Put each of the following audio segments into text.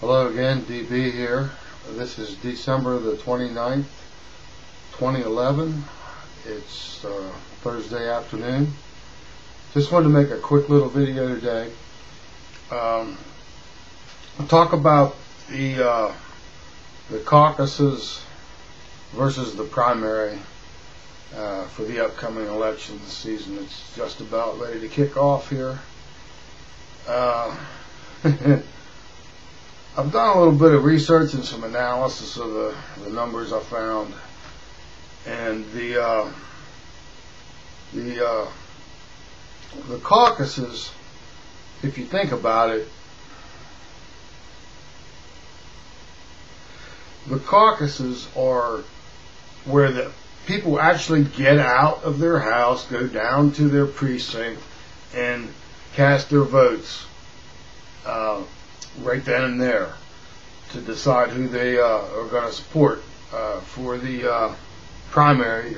Hello again, DB here. This is December the 29th, 2011. It's Thursday afternoon. Just wanted to make a quick little video today. I'll talk about the caucuses versus the primary for the upcoming election season. It's just about ready to kick off here. I've done a little bit of research and some analysis of the numbers I found, and the caucuses, if you think about it, the caucuses are where the people actually get out of their house, go down to their precinct, and cast their votes right then and there to decide who they are going to support for the primary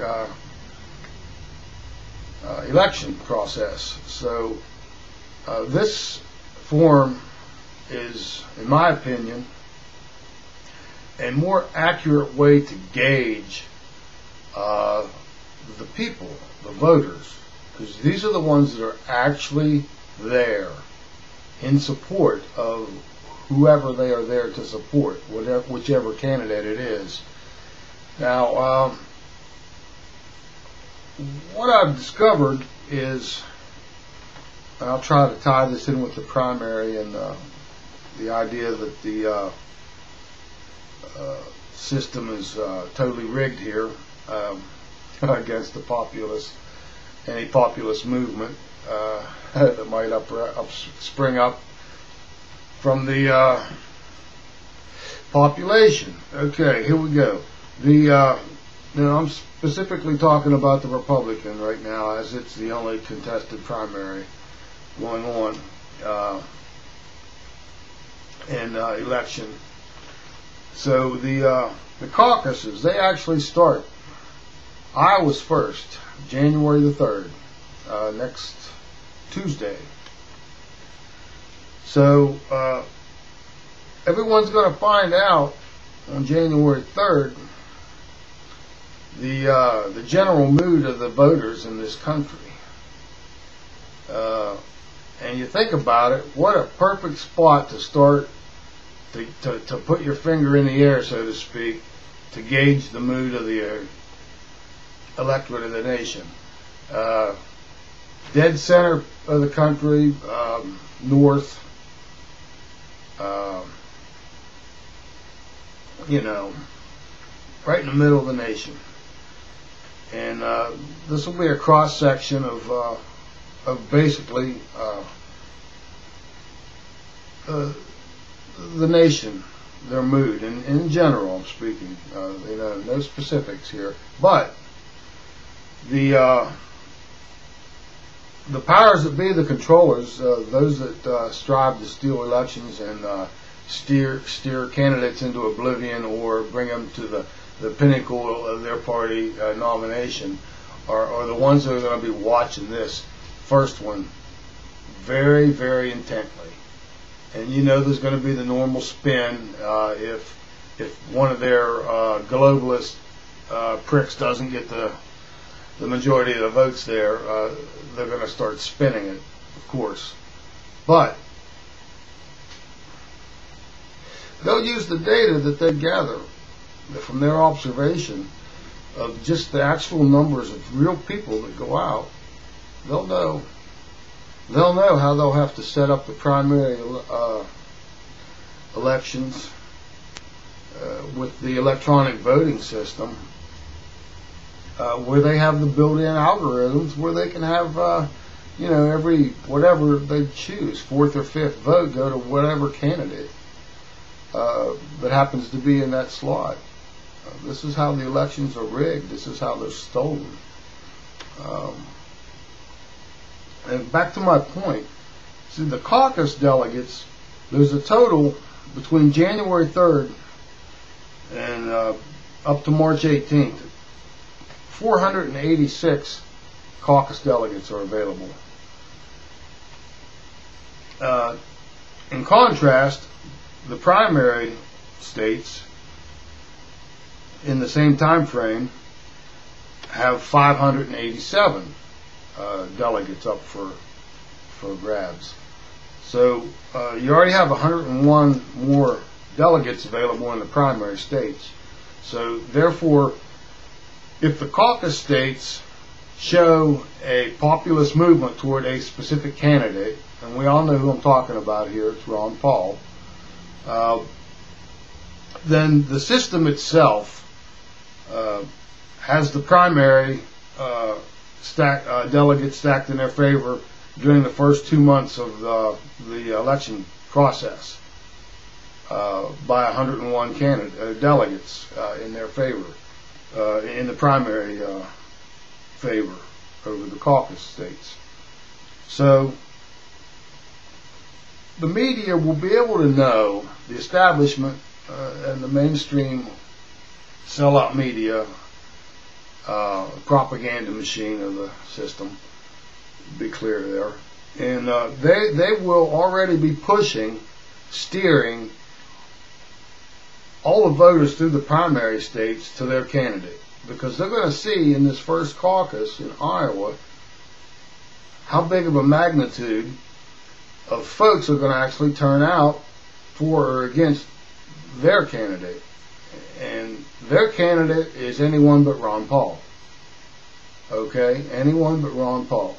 election process. So this form is, in my opinion, a more accurate way to gauge the people, the voters, because these are the ones that are actually there in support of whoever they are there to support, whichever candidate it is. Now, what I've discovered is, and I'll try to tie this in with the primary and the idea that the system is totally rigged here against the populace, any populist movement that might spring up from the population. Okay, here we go. I'm specifically talking about the Republican right now, as it's the only contested primary going on in election. So the caucuses, they actually start. Iowa's first, January the 3rd, next Tuesday. So everyone's going to find out on January 3rd the general mood of the voters in this country. And you think about it, what a perfect spot to start to put your finger in the air, so to speak, to gauge the mood of the electorate of the nation. Dead center of the country, north, right in the middle of the nation. And this will be a cross section of basically the nation, their mood, and in general I'm speaking. No specifics here, but the powers that be, the controllers, those that strive to steal elections and steer candidates into oblivion or bring them to the pinnacle of their party nomination, are the ones that are going to be watching this first one very, very intently. And there's going to be the normal spin if one of their globalist pricks doesn't get the majority of the votes there, they're going to start spinning it, of course. But they'll use the data that they gather from their observation of just the actual numbers of real people that go out. They'll know how they'll have to set up the primary elections with the electronic voting system, where they have the built-in algorithms where they can have every whatever they choose, fourth or fifth vote, go to whatever candidate that happens to be in that slot. This is how the elections are rigged. This is how they're stolen. And back to my point, see, the caucus delegates, there's a total between January 3rd and up to March 18th, 486 caucus delegates are available. In contrast, the primary states in the same time frame have 587 delegates up for grabs. So you already have 101 more delegates available in the primary states. So therefore, if the caucus states show a populist movement toward a specific candidate, and we all know who I'm talking about here, it's Ron Paul, then the system itself has the primary delegates stacked in their favor during the first 2 months of the election process by 101 delegates in their favor, in the primary favor over the caucus states. So the media will be able to know, the establishment and the mainstream sellout media propaganda machine of the system, be clear there, and they will already be pushing, steering all the voters through the primary states to their candidate, because they're going to see in this first caucus in Iowa how big of a magnitude of folks are going to actually turn out for or against their candidate. And their candidate is anyone but Ron Paul. Okay? Anyone but Ron Paul.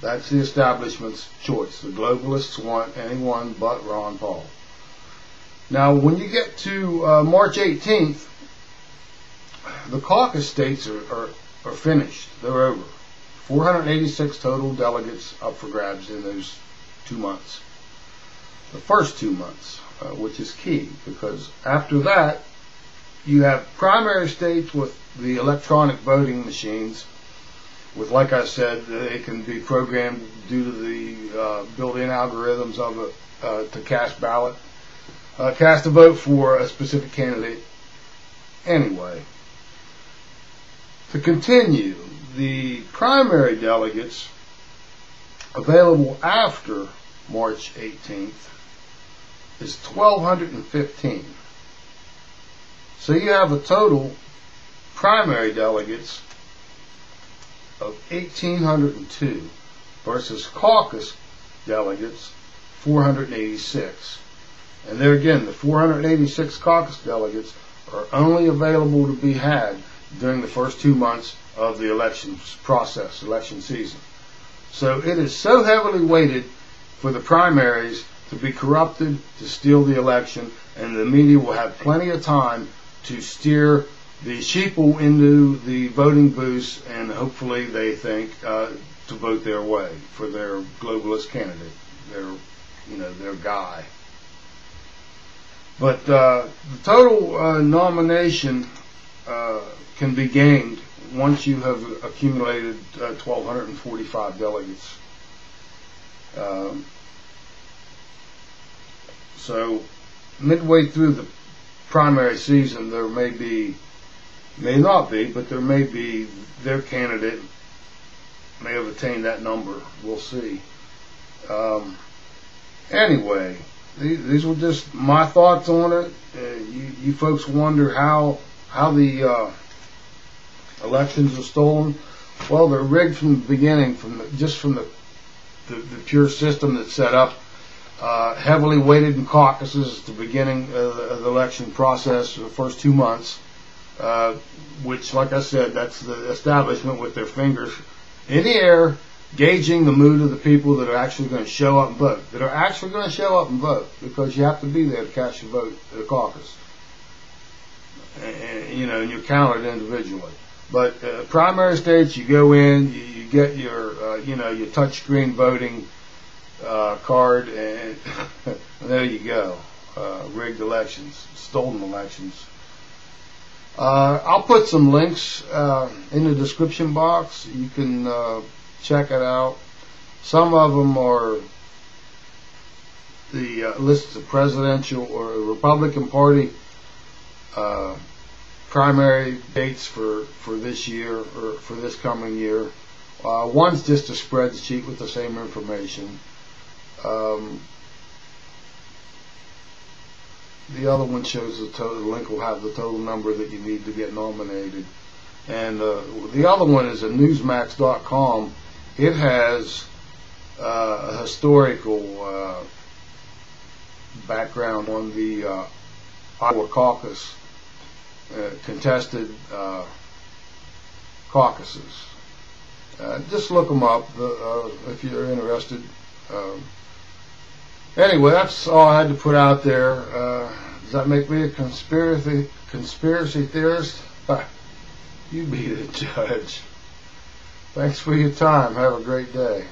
That's the establishment's choice. The globalists want anyone but Ron Paul. Now, when you get to March 18th, the caucus states are finished. They're over. 486 total delegates up for grabs in those 2 months. The first 2 months, which is key, because after that, you have primary states with the electronic voting machines, with, like I said, they can be programmed due to the built-in algorithms of it to cast a vote for a specific candidate. Anyway, to continue, the primary delegates available after March 18th is 1,215. So you have a total primary delegates of 1,802 versus caucus delegates 486. And there again, the 486 caucus delegates are only available to be had during the first 2 months of the election process, election season. So it is so heavily weighted for the primaries to be corrupted, to steal the election, and the media will have plenty of time to steer the sheeple into the voting booths, and hopefully they think to vote their way for their globalist candidate, their guy. But the total nomination can be gained once you have accumulated 1,245 delegates. So midway through the primary season, there may not be, but there may be, their candidate may have attained that number. We'll see. Anyway, these were just my thoughts on it. You folks wonder how the elections are stolen. Well, they're rigged from the beginning, from the pure system that's set up, heavily weighted in caucuses at the beginning of the election process, the first 2 months, which, like I said, that's the establishment with their fingers in the air, gauging the mood of the people that are actually going to show up and vote. Because you have to be there to cast your vote at a caucus, and you're counted individually. But primary states, you go in, you get your your touchscreen voting card, and there you go. Rigged elections, stolen elections. I'll put some links in the description box. You can check it out. Some of them are the lists of presidential or Republican Party primary dates for this year or for this coming year. One's just a spreadsheet with the same information. the other one shows the total. The link will have the total number that you need to get nominated. And the other one is a newsmax.com. It has a historical background on the Iowa caucus, contested caucuses. Just look them up if you're interested. Anyway, that's all I had to put out there. Does that make me a conspiracy theorist? You be the judge. Thanks for your time. Have a great day.